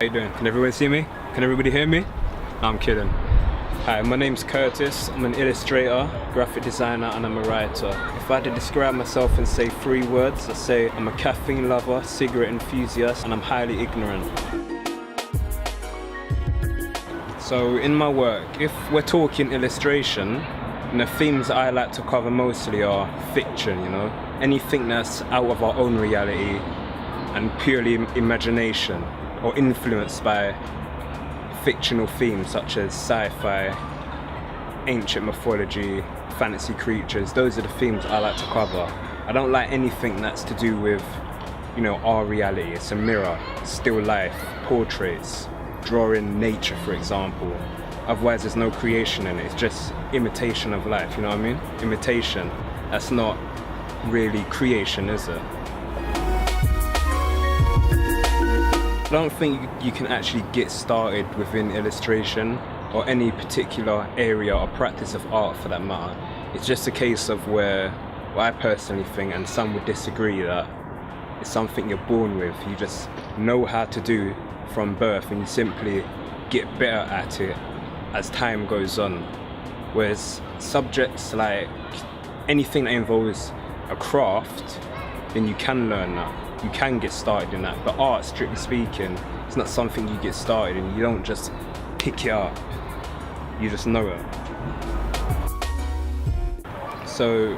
How you doing? Can everyone see me? Can everybody hear me? No, I'm kidding. Hi, my name's Kurtis. I'm an illustrator, graphic designer, and I'm a writer. If I had to describe myself in say 3 words, I'd say I'm a caffeine lover, cigarette enthusiast, and I'm highly ignorant. So in my work, if we're talking illustration, the themes that I like to cover mostly are fiction, anything that's out of our own reality and purely imagination or influenced by fictional themes such as sci-fi, ancient mythology, fantasy creatures. Those are the themes I like to cover. I don't like anything that's to do with, our reality. It's a mirror, still life, portraits, drawing nature, for example. Otherwise there's no creation in it. It's just imitation of life, you know what I mean? Imitation. That's not really creation, is it? I don't think you can actually get started within illustration or any particular area or practice of art for that matter. It's just a case of where I personally think, and some would disagree, that it's something you're born with. You just know how to do from birth and you simply get better at it as time goes on. Whereas subjects like anything that involves a craft, then you can learn that. You can get started in that. But art, strictly speaking, it's not something you get started in. You don't just pick it up. You just know it. So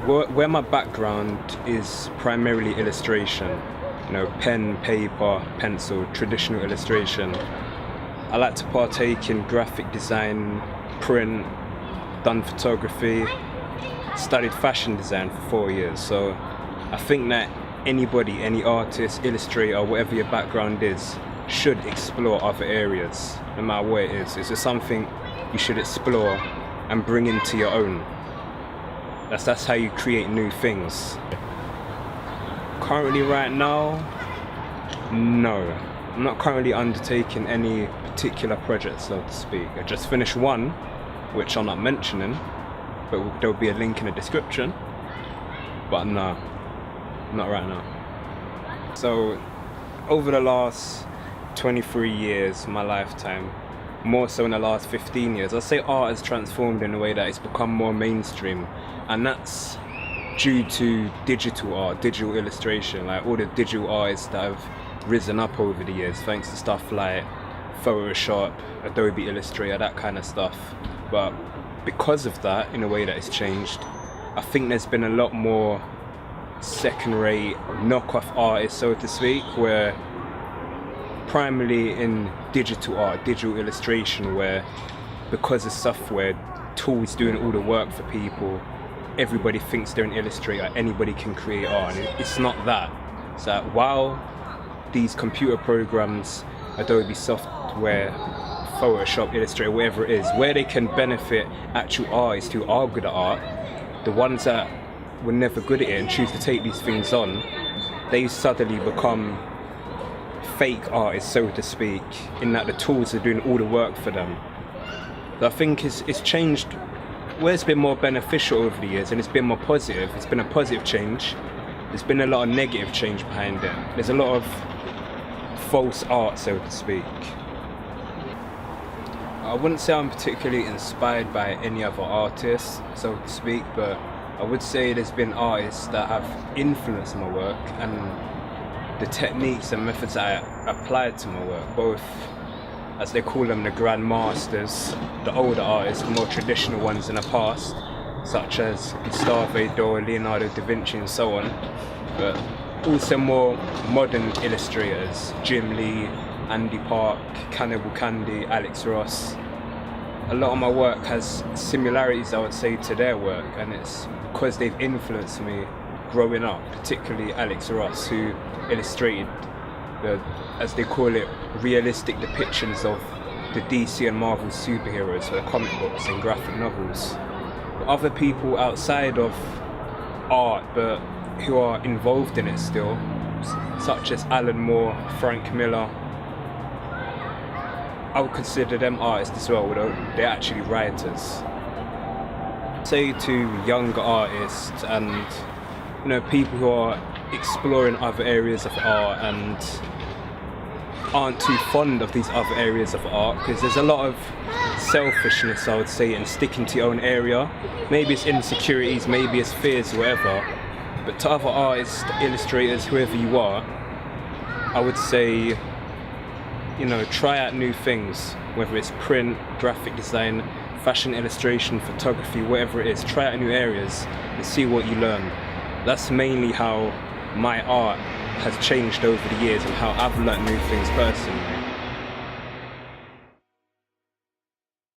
where my background is primarily illustration, pen, paper, pencil, traditional illustration. I like to partake in graphic design, print, done photography, studied fashion design for 4 years. So I think that anybody, any artist, illustrator, whatever your background is, should explore other areas, no matter what it is. It's just something you should explore and bring into your own. That's how you create new things. Currently, right now, no. I'm not currently undertaking any particular project, so to speak. I just finished one, which I'm not mentioning, but there'll be a link in the description. But no, not right now. So, over the last 23 years, my lifetime, more so in the last 15 years, I'd say art has transformed in a way that it's become more mainstream. And that's due to digital art, digital illustration, like all the digital artists that have risen up over the years, thanks to stuff like Photoshop, Adobe Illustrator, that kind of stuff. But because of that, in a way that it's changed, I think there's been a lot more second-rate knockoff artists, so to speak, where primarily in digital art, digital illustration, where because of software, tools doing all the work for people, everybody thinks they're an illustrator, anybody can create art, and it's not that. It's that while these computer programs, Adobe software, Photoshop, Illustrator, whatever it is, where they can benefit actual artists who are good at art, the ones that were never good at it and choose to take these things on, they suddenly become fake artists, so to speak, in that the tools are doing all the work for them. But I think it's changed where it's been more beneficial over the years, and it's been more positive. It's been a positive change. There's been a lot of negative change behind it. There's a lot of false art, so to speak. I wouldn't say I'm particularly inspired by any other artists, so to speak, but I would say there's been artists that have influenced my work and the techniques and methods that I applied to my work, both, as they call them, the grand masters, the older artists, the more traditional ones in the past, such as Gustave Doré, Leonardo da Vinci and so on, but also more modern illustrators, Jim Lee, Andy Park, Cannibal Candy, Alex Ross. A lot of my work has similarities, I would say, to their work, and it's because they've influenced me growing up, particularly Alex Ross, who illustrated the, as they call it, realistic depictions of the DC and Marvel superheroes for the comic books and graphic novels. But other people outside of art, but who are involved in it still, such as Alan Moore, Frank Miller, I would consider them artists as well, although they're actually writers. Say to younger artists and people who are exploring other areas of art and aren't too fond of these other areas of art, because there's a lot of selfishness, I would say, in sticking to your own area. Maybe it's insecurities, maybe it's fears, whatever. But to other artists, illustrators, whoever you are, I would say, try out new things, whether it's print, graphic design, fashion illustration, photography, whatever it is. Try out new areas and see what you learn. That's mainly how my art has changed over the years and how I've learnt new things personally.